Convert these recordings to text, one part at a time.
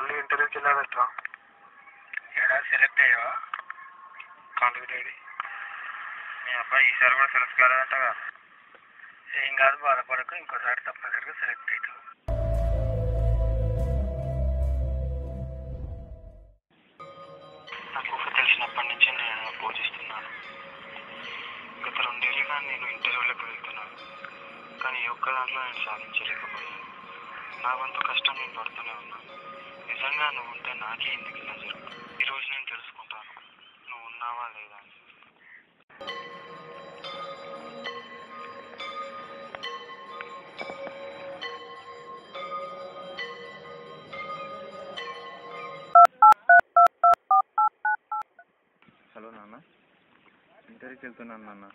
మళ్ళీ ఇంటర్వ్యూకి వెళ్ళాడట. ఏడా సెలెక్ట్ అయ్యావా? College dairy. మీ అబ్బాయి ఈసారి కూడా సెలెక్ట్ కాలేదంటగా. ఏం కాదు, బాధపడకు, ఇంకోసారి తప్పనిసరిగా సెలెక్ట్ అవుతావు. నాకు ఊహ తెలిసినప్పటి నుంచి నేను పూజిస్తున్నాను. గత 2 ఏళ్ళుగా నేను ఇంటర్వ్యూలకు వెళ్తున్నాను, కానీ ఈ ఒక్క దాంట్లో నేను సాధించలేకపోయాను. నా వంతు కష్టం నేను పడుతూనే ఉన్నాను. నిజంగా నువ్వు ఉంటే నాకే ఎందుకు ఇలా జరుగుతుంది? ఈరోజు నేను తెలుసుకుంటాను నువ్వు ఉన్నావా లేదా అని. హలో నాన్న, ఇంటర్వ్యూకి వెళ్తున్నాను నాన్న.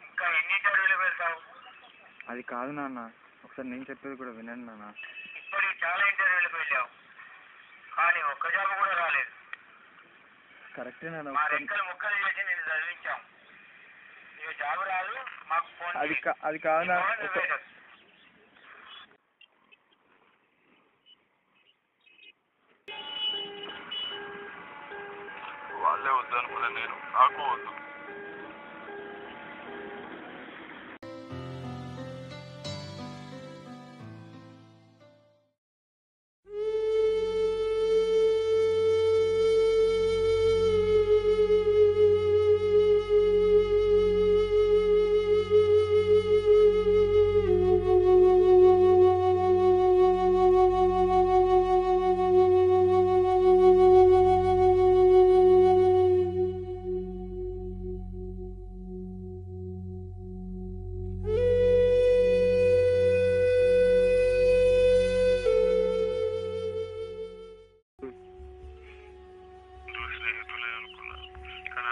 ఇంకా ఎన్ని ఇంటర్వ్యూలు వెళ్తావు? అది కాదు నాన్న, ఒకసారి నేను చెప్పేది కూడా వినండి నాన్న. ఇప్పటికి చాలా ఇంటర్వ్యూలకు వెళ్ళావు, కానీ ఒక్క జాబ్ కూడా రాలేదు. కరెక్టే నాన్న. మా రెక్కలు ముక్కలు చేసి నేను చదివించాం. ఇక జాబ్ రాదు, మాకు ఫోన్ అది కాదు నాన్న. వాళ్ళే వద్దు అనుకున్నా, నేను నాకు వద్దు.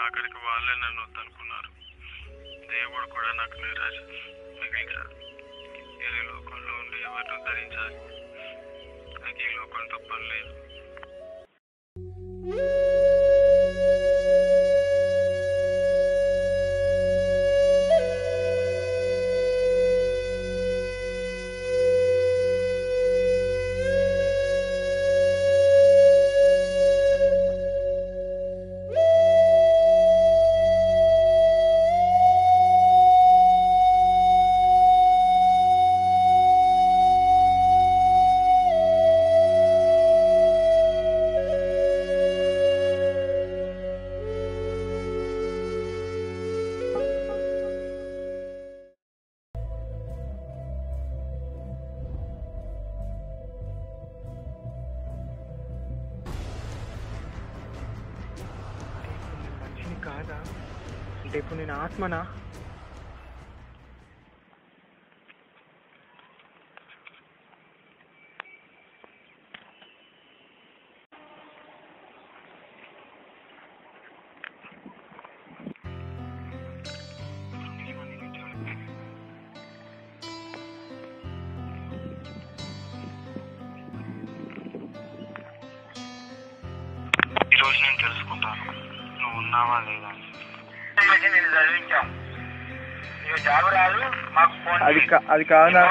ఆఖరికి వాళ్ళే నన్ను వద్దనుకున్నారు. దేవుడు కూడా నాకు నిరాశ మిగిలించాడు. ఈ లోకంలో ఉండి ఎవరిని ఉద్ధరించాలి? నాకు ఈ లోకంతో పని లేదు. కాదా అంటే ఇప్పుడు నేను ఆత్మనా? ఈరోజు నేను తెలుసుకుంటాను నువ్వు ఉన్నావా లేదా అని. నేను చదివించాం. ఇక జాబ్ రాదు, మాకు ఫోన్ అది కాదా?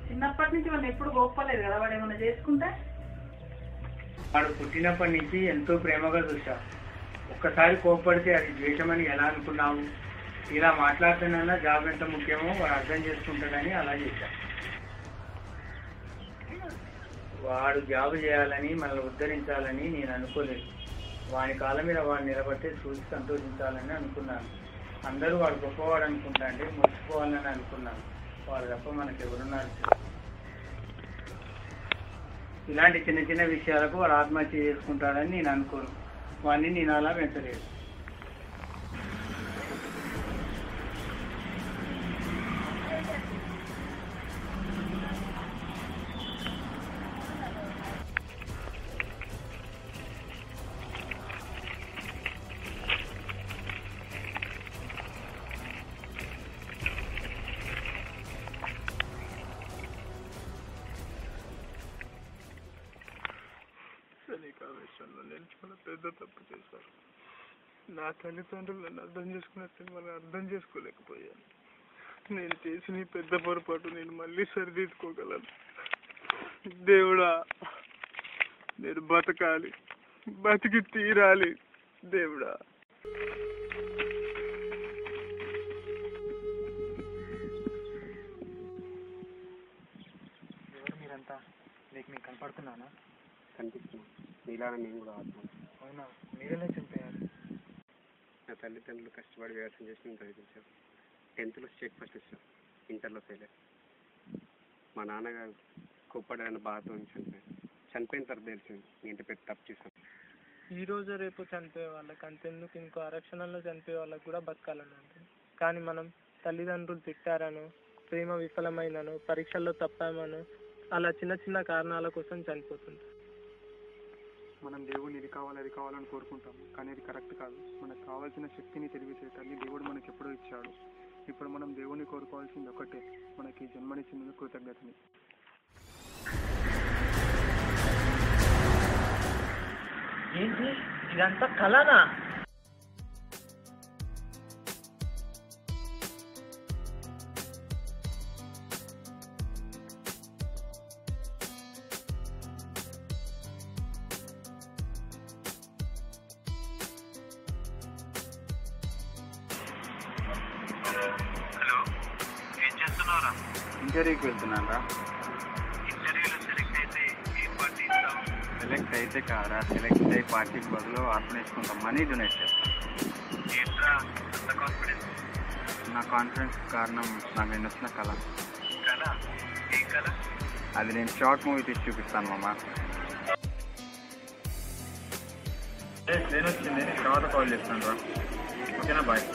చిన్నప్పటి నుంచి వాళ్ళు ఎప్పుడు గొప్పలేదు కదా, వాడు ఏమన్నా చేసుకుంటే. వాడు పుట్టినప్పటి నుంచి ఎంతో ప్రేమగా చూసా. ఒక్కసారి కోప్పడితే అది ద్వేషమని ఎలా అనుకున్నావు? ఇలా మాట్లాడుతున్నా జాబ్ ఎంత ముఖ్యమో వాడు అర్థం చేసుకుంటాడని అలా చేశా. వాడు జాబ్ చేయాలని మనల్ని ఉద్ధరించాలని నేను అనుకోలేదు. వాడి కాళ్ళ మీద వాడు నిలబడితే చూసి సంతోషించాలని అనుకున్నాను. అందరూ వాడు గొప్పవాడు అనుకుంటా అంటే మురిసిపోవాలని అనుకున్నాను. వాడు తప్ప మనకెవరున్నారు? ఇలాంటి చిన్న చిన్న విషయాలకు వాడు ఆత్మహత్య చేసుకుంటాడని నేను అనుకోను. వాడిని నేను అలా పెంచలేదు. సరే రాజకీయ ఆవేశంలో నేను చాలా పెద్ద తప్పు చేశాను. నా తల్లిదండ్రులు నన్ను అర్థం చేసుకున్నట్టు వాళ్ళు అర్థం చేసుకోలేకపోయాను. నేను చేసిన ఈ పెద్ద పొరపాటు నేను మళ్ళీ సరిదిద్దుకోగలను. దేవుడా, నేను బతకాలి, బతికి తీరాలి దేవుడా. ఎవరు మీరంతా? మీకు కనపడుతున్నానా? కనిపిస్తున్నాం. నీలాగా మేము కూడా ఆత్మ. అవునా? మీరెలా చంపారు? నా తల్లిదండ్రులు కష్టపడి వ్యవసాయం చేసి నేను చదివించారు. 10th స్టేట్ ఫస్ట్ ఇచ్చారు, ఇంటర్లో ఫెయిల్ అయ్యారు. మా నాన్నగారు కోప్పడని బాధతో చనిపోయిన తర్వాత తెలిసింది ఇంటి పెట్టి తప్పు చేశాను. ఈ రోజు రేపు చనిపోయే వాళ్ళకి అంతెందుకు ఇంకో అరక్షణంలో చనిపోయే వాళ్ళకి కూడా బతకాలని ఉంటుంది. కానీ మనం తల్లిదండ్రులు తిట్టారను, ప్రేమ విఫలమైనను, పరీక్షల్లో తప్పామను అలా చిన్న చిన్న కారణాల కోసం చనిపోతుంటాం. మనం దేవుడిని ఇది కావాలి అది కావాలని కోరుకుంటాం, కానీ అది కరెక్ట్ కాదు. మనకు కావాల్సిన శక్తిని తెలివితేటల్ని దేవుడు మనకి ఎప్పుడో ఇచ్చాడు. ఇప్పుడు మనం దేవుడిని కోరుకోవాల్సింది ఒకటే, మనకి జన్మనిచ్చినందుకు కృతజ్ఞతని. ఏంటి ఇదంతా కలనా? హలో, ఏం చేస్తున్నావురా? ఇంటర్వ్యూకి వెళ్తున్నాను రా. ఇంటర్వ్యూలో సెలెక్ట్ అయితే ఏం పార్టీ ఇస్తావు? సెలెక్ట్ అయితే కారా, సెలెక్ట్ అయ్యి పార్టీకి బదులు ఆర్గనైజ్కుంటాం, మనీ డొనేట్ చేస్తాం. ఏంట్రా అంత కాన్ఫిడెన్స్? నా కాన్ఫిడెన్స్ కారణం నాకు నేను వచ్చిన కళ. కళ? ఏం కళ? అది నేను షార్ట్ మూవీ తీసి చూపిస్తాను మామ. నేను వచ్చింది, తర్వాత కాల్ చేస్తాను రా. ఓకేనా, బాయ్.